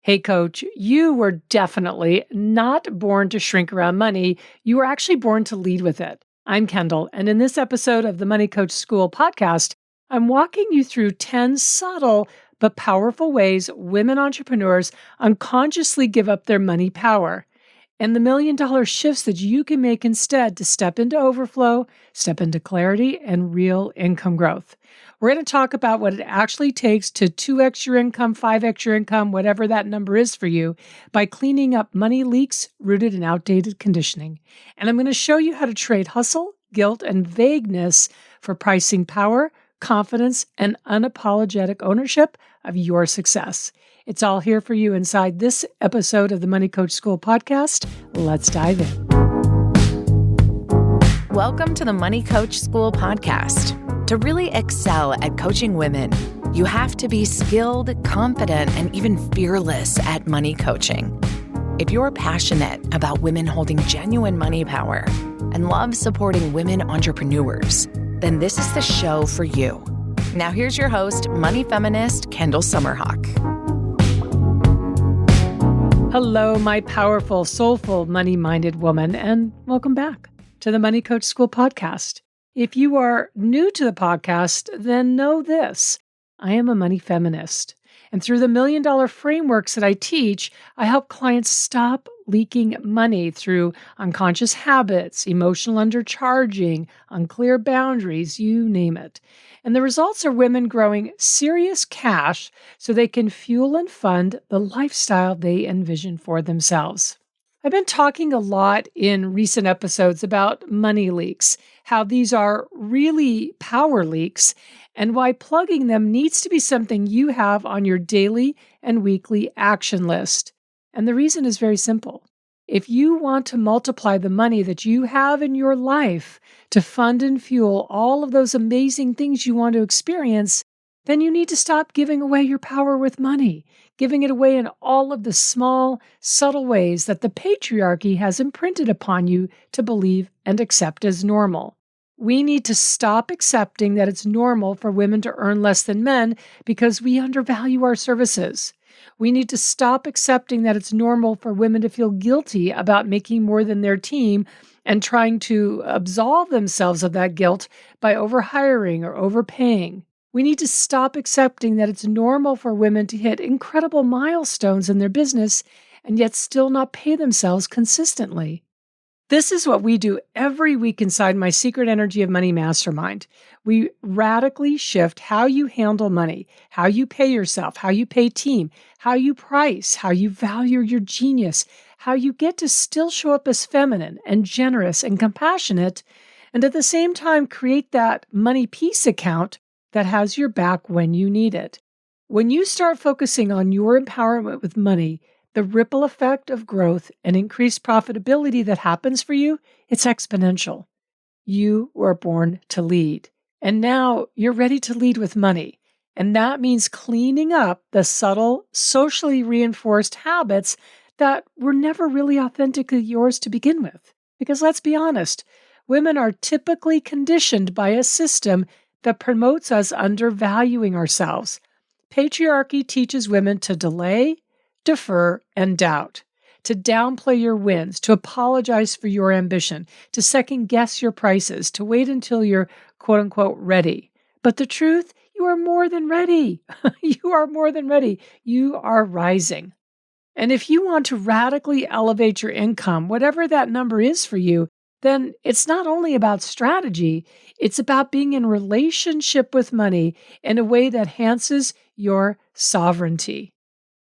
Hey, coach, you were definitely not born to shrink around money. You were actually born to lead with it. I'm Kendall, and in this episode of the Money Coach School podcast, I'm walking you through 10 subtle but powerful ways women entrepreneurs unconsciously give up their money power and the $1,000,000 shifts that you can make instead to step into overflow, step into clarity, and real income growth. We're going to talk about what it actually takes to 2x your income, 5x your income, whatever that number is for you, by cleaning up money leaks rooted in outdated conditioning. And I'm going to show you how to trade hustle, guilt, and vagueness for pricing power, confidence, and unapologetic ownership of your success. It's all here for you inside this episode of the Money Coach School podcast. Let's dive in. Welcome to the Money Coach School podcast. To really excel at coaching women, you have to be skilled, confident, and even fearless at money coaching. If you're passionate about women holding genuine money power and love supporting women entrepreneurs, then this is the show for you. Now here's your host, money feminist Kendall Summerhawk. Hello, my powerful, soulful, money-minded woman, and welcome back to the Money Coach School podcast. If you are new to the podcast, then know this. I am a money feminist. And through the $1,000,000 frameworks that I teach, I help clients stop leaking money through unconscious habits, emotional undercharging, unclear boundaries, you name it. And the results are women growing serious cash so they can fuel and fund the lifestyle they envision for themselves. I've been talking a lot in recent episodes about money leaks, how these are really power leaks, and why plugging them needs to be something you have on your daily and weekly action list. And the reason is very simple. If you want to multiply the money that you have in your life to fund and fuel all of those amazing things you want to experience, then you need to stop giving away your power with money, giving it away in all of the small, subtle ways that the patriarchy has imprinted upon you to believe and accept as normal. We need to stop accepting that it's normal for women to earn less than men because we undervalue our services. We need to stop accepting that it's normal for women to feel guilty about making more than their team and trying to absolve themselves of that guilt by overhiring or overpaying. We need to stop accepting that it's normal for women to hit incredible milestones in their business and yet still not pay themselves consistently. This is what we do every week inside my Secret Energy of Money Mastermind. We radically shift how you handle money, how you pay yourself, how you pay team, how you price, how you value your genius, how you get to still show up as feminine and generous and compassionate, and at the same time create that money peace account that has your back when you need it. When you start focusing on your empowerment with money, the ripple effect of growth and increased profitability that happens for you, it's exponential. You were born to lead. And now you're ready to lead with money. And that means cleaning up the subtle, socially reinforced habits that were never really authentically yours to begin with. Because let's be honest, women are typically conditioned by a system that promotes us undervaluing ourselves. Patriarchy teaches women to delay, defer, and doubt, to downplay your wins, to apologize for your ambition, to second-guess your prices, to wait until you're quote-unquote ready. But the truth, you are more than ready. You are more than ready. You are rising. And if you want to radically elevate your income, whatever that number is for you, then it's not only about strategy, it's about being in relationship with money in a way that enhances your sovereignty.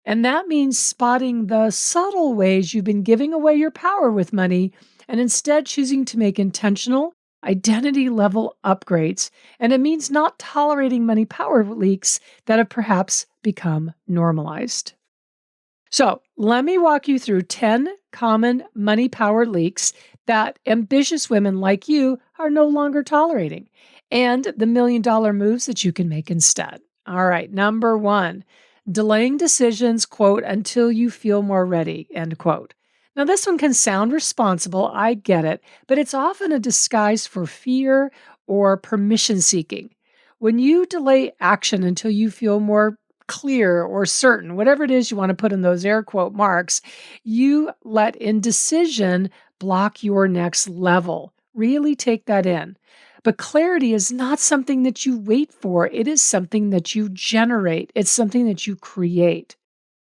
And that means spotting the subtle ways you've been giving away your power with money and instead choosing to make intentional, identity-level upgrades. And it means not tolerating money power leaks that have perhaps become normalized. So let me walk you through 10 common money power leaks that ambitious women like you are no longer tolerating, and the $1,000,000 moves that you can make instead. All right, number 1. Delaying decisions, quote, until you feel more ready, end quote. Now, this one can sound responsible, I get it, but it's often a disguise for fear or permission seeking. When you delay action until you feel more clear or certain, whatever it is you want to put in those air quote marks, you let indecision block your next level. Really take that in. But clarity is not something that you wait for. It is something that you generate. It's something that you create.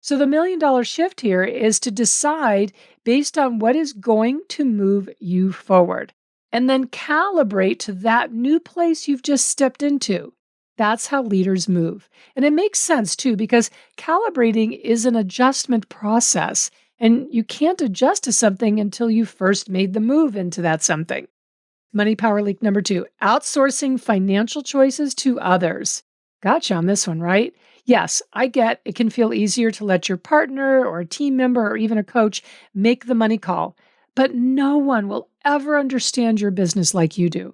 So the $1 million shift here is to decide based on what is going to move you forward and then calibrate to that new place you've just stepped into. That's how leaders move. And it makes sense too, because calibrating is an adjustment process and you can't adjust to something until you first made the move into that something. Money power leak number 2, outsourcing financial choices to others. Gotcha on this one, right? Yes, I get it can feel easier to let your partner or a team member or even a coach make the money call, but no one will ever understand your business like you do.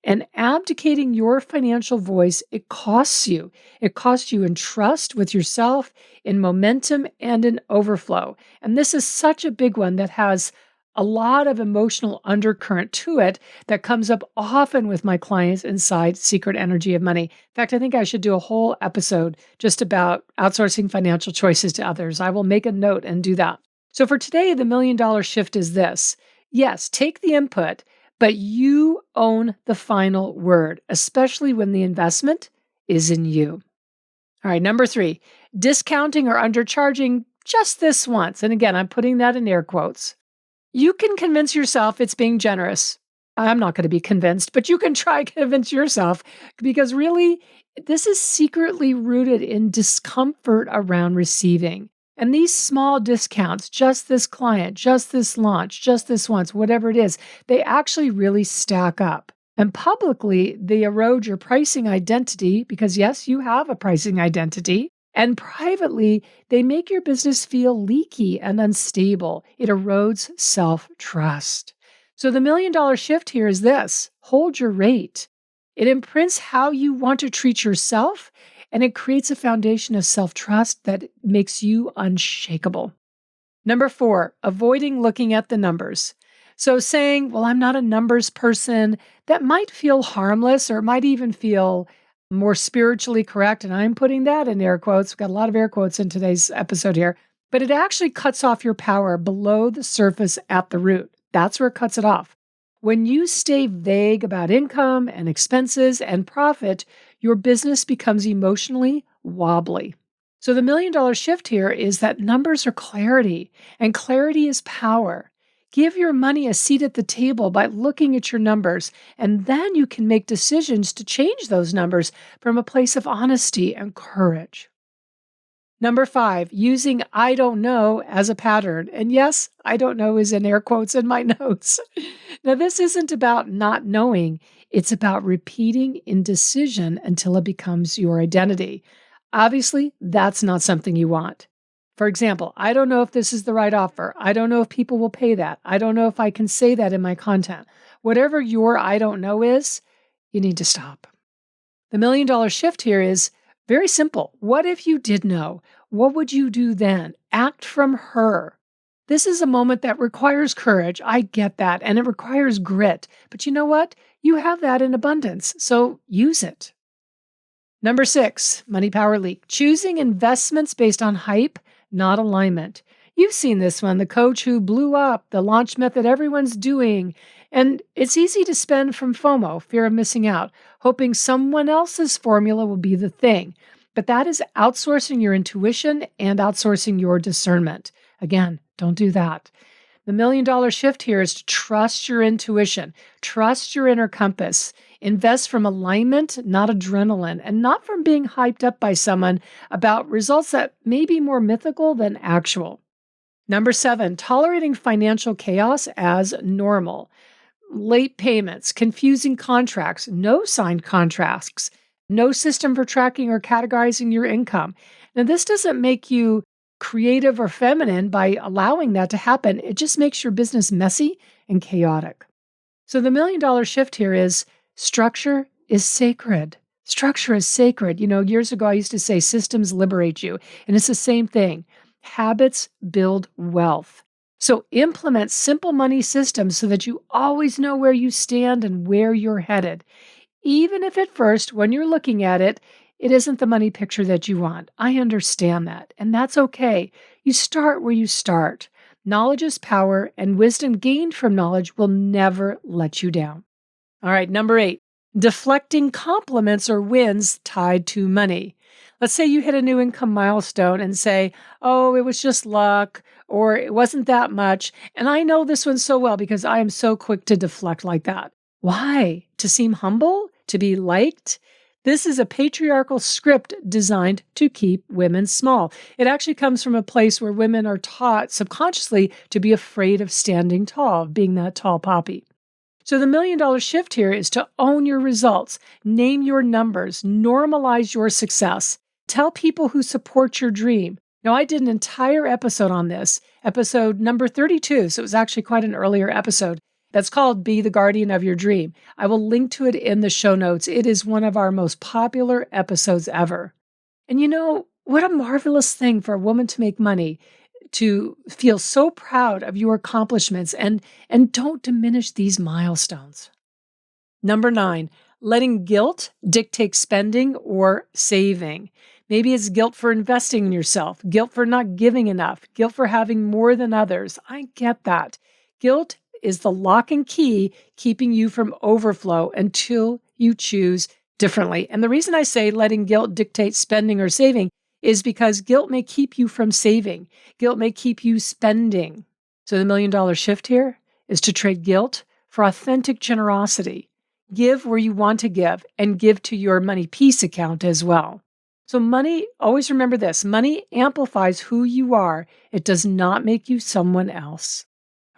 And abdicating your financial voice, it costs you. It costs you in trust with yourself, in momentum, and in overflow. And this is such a big one that has a lot of emotional undercurrent to it that comes up often with my clients inside Secret Energy of Money. In fact, I think I should do a whole episode just about outsourcing financial choices to others. I will make a note and do that. So for today, the $1 million shift is this. Yes, take the input, but you own the final word, especially when the investment is in you. All right, number 3, discounting or undercharging just this once. And again, I'm putting that in air quotes. You can convince yourself it's being generous. I'm not going to be convinced, but you can try to convince yourself because really, this is secretly rooted in discomfort around receiving. And these small discounts, just this client, just this launch, just this once, whatever it is, they actually really stack up. And publicly, they erode your pricing identity because, yes, you have a pricing identity. And privately, they make your business feel leaky and unstable. It erodes self-trust. So the $1 million shift here is this: hold your rate. It imprints how you want to treat yourself, and it creates a foundation of self-trust that makes you unshakable. Number 4, avoiding looking at the numbers. So saying, well, I'm not a numbers person, that might feel harmless or might even feel more spiritually correct. And I'm putting that in air quotes. We've got a lot of air quotes in today's episode here. But it actually cuts off your power below the surface at the root. That's where it cuts it off. When you stay vague about income and expenses and profit, your business becomes emotionally wobbly. So the $1 million shift here is that numbers are clarity, and clarity is power. Give your money a seat at the table by looking at your numbers, and then you can make decisions to change those numbers from a place of honesty and courage. Number 5, using I don't know as a pattern. And yes, I don't know is in air quotes in my notes. Now, this isn't about not knowing. It's about repeating indecision until it becomes your identity. Obviously, that's not something you want. For example, I don't know if this is the right offer. I don't know if people will pay that. I don't know if I can say that in my content. Whatever your I don't know is, you need to stop. The $1 million shift here is very simple. What if you did know? What would you do then? Act from her. This is a moment that requires courage. I get that. And it requires grit. But you know what? You have that in abundance. So use it. Number 6, money power leak. Choosing investments based on hype, not alignment. You've seen this one, the coach who blew up, the launch method everyone's doing. And it's easy to spend from FOMO, fear of missing out, hoping someone else's formula will be the thing. But that is outsourcing your intuition and outsourcing your discernment. Again, don't do that. The $1 million shift here is to trust your intuition, trust your inner compass, invest from alignment, not adrenaline, and not from being hyped up by someone about results that may be more mythical than actual. Number 7, tolerating financial chaos as normal. Late payments, confusing contracts, no signed contracts, no system for tracking or categorizing your income. Now, this doesn't make you creative or feminine by allowing that to happen. It just makes your business messy and chaotic. So the $1 million shift here is structure is sacred. Structure is sacred. You know, years ago, I used to say systems liberate you. And it's the same thing. Habits build wealth. So implement simple money systems so that you always know where you stand and where you're headed. Even if at first, when you're looking at it, it isn't the money picture that you want. I understand that, and that's okay. You start where you start. Knowledge is power, and wisdom gained from knowledge will never let you down. All right, number 8, deflecting compliments or wins tied to money. Let's say you hit a new income milestone and say, oh, it was just luck, or it wasn't that much. And I know this one so well because I am so quick to deflect like that. Why? To seem humble? To be liked? This is a patriarchal script designed to keep women small. It actually comes from a place where women are taught subconsciously to be afraid of standing tall, of being that tall poppy. So the $1 million shift here is to own your results, name your numbers, normalize your success, tell people who support your dream. Now, I did an entire episode on this, episode number 32, so it was actually quite an earlier episode. That's called Be the Guardian of Your Dream. I will link to it in the show notes. It is one of our most popular episodes ever. And you know, what a marvelous thing for a woman to make money, to feel so proud of your accomplishments, and don't diminish these milestones. Number 9, letting guilt dictate spending or saving. Maybe it's guilt for investing in yourself, guilt for not giving enough, guilt for having more than others. I get that. Guilt is the lock and key keeping you from overflow until you choose differently. And the reason I say letting guilt dictate spending or saving is because guilt may keep you from saving. Guilt may keep you spending. So the $1 million shift here is to trade guilt for authentic generosity. Give where you want to give, and give to your money peace account as well. So money, always remember this, money amplifies who you are. It does not make you someone else.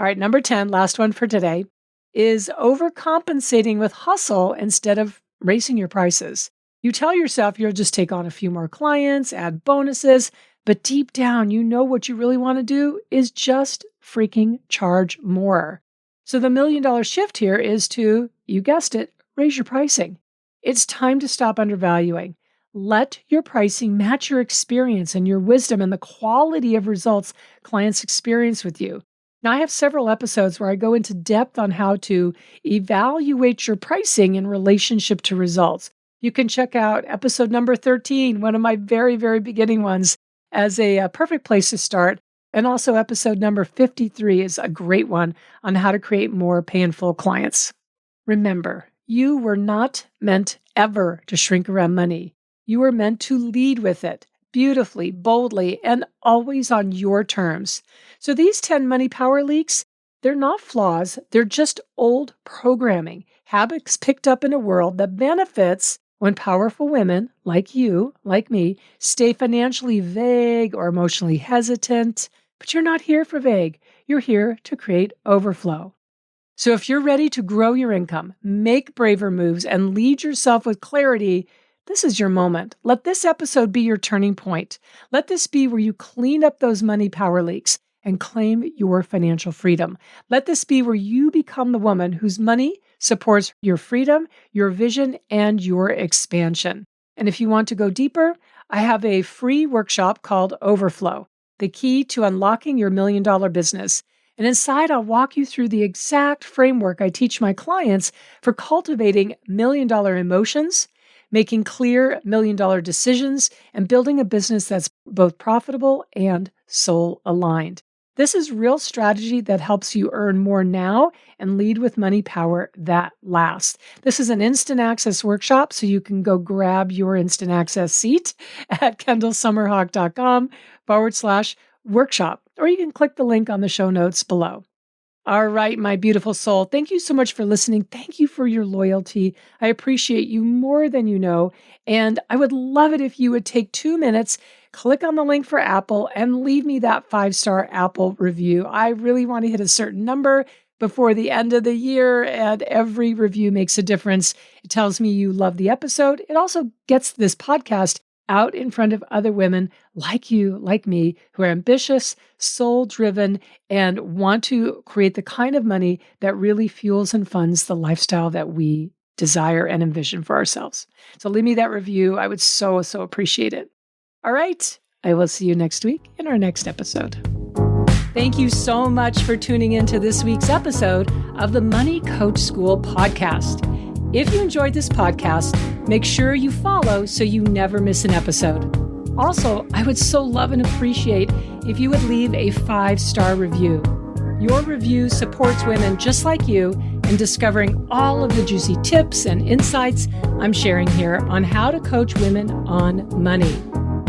All right, number 10, last one for today, is overcompensating with hustle instead of raising your prices. You tell yourself you'll just take on a few more clients, add bonuses, but deep down, you know what you really want to do is just freaking charge more. So the $1 million shift here is to, you guessed it, raise your pricing. It's time to stop undervaluing. Let your pricing match your experience and your wisdom and the quality of results clients experience with you. Now, I have several episodes where I go into depth on how to evaluate your pricing in relationship to results. You can check out episode number 13, one of my very, very beginning ones, as a perfect place to start. And also episode number 53 is a great one on how to create more pay-in-full clients. Remember, you were not meant ever to shrink around money. You were meant to lead with it beautifully, boldly, and always on your terms. So these 10 money power leaks, they're not flaws. They're just old programming, habits picked up in a world that benefits when powerful women like you, like me, stay financially vague or emotionally hesitant. But you're not here for vague. You're here to create overflow. So if you're ready to grow your income, make braver moves, and lead yourself with clarity, this is your moment. Let this episode be your turning point. Let this be where you clean up those money power leaks and claim your financial freedom. Let this be where you become the woman whose money supports your freedom, your vision, and your expansion. And if you want to go deeper, I have a free workshop called Overflow, the key to unlocking your $1 million business. And inside, I'll walk you through the exact framework I teach my clients for cultivating $1 million emotions, making clear $1 million decisions, and building a business that's both profitable and soul aligned. This is real strategy that helps you earn more now and lead with money power that lasts. This is an instant access workshop, so you can go grab your instant access seat at kendallsummerhawk.com/workshop, or you can click the link on the show notes below. All right, my beautiful soul, thank you so much for listening. Thank you for your loyalty. I appreciate you more than you know. And I would love it if you would take 2 minutes, click on the link for Apple, and leave me that 5-star Apple review. I really want to hit a certain number before the end of the year, and every review makes a difference. It tells me you love the episode. It also gets this podcast out in front of other women like you, like me, who are ambitious, soul-driven, and want to create the kind of money that really fuels and funds the lifestyle that we desire and envision for ourselves. So leave me that review. I would so appreciate it. All right. I will see you next week in our next episode. Thank you so much for tuning into this week's episode of the Money Coach School podcast. If you enjoyed this podcast, make sure you follow so you never miss an episode. Also, I would so love and appreciate if you would leave a 5-star review. Your review supports women just like you in discovering all of the juicy tips and insights I'm sharing here on how to coach women on money.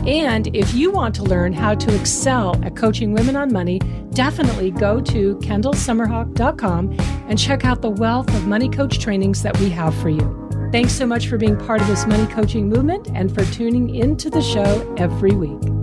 And if you want to learn how to excel at coaching women on money, definitely go to KendallSummerhawk.com and check out the wealth of money coach trainings that we have for you. Thanks so much for being part of this money coaching movement and for tuning into the show every week.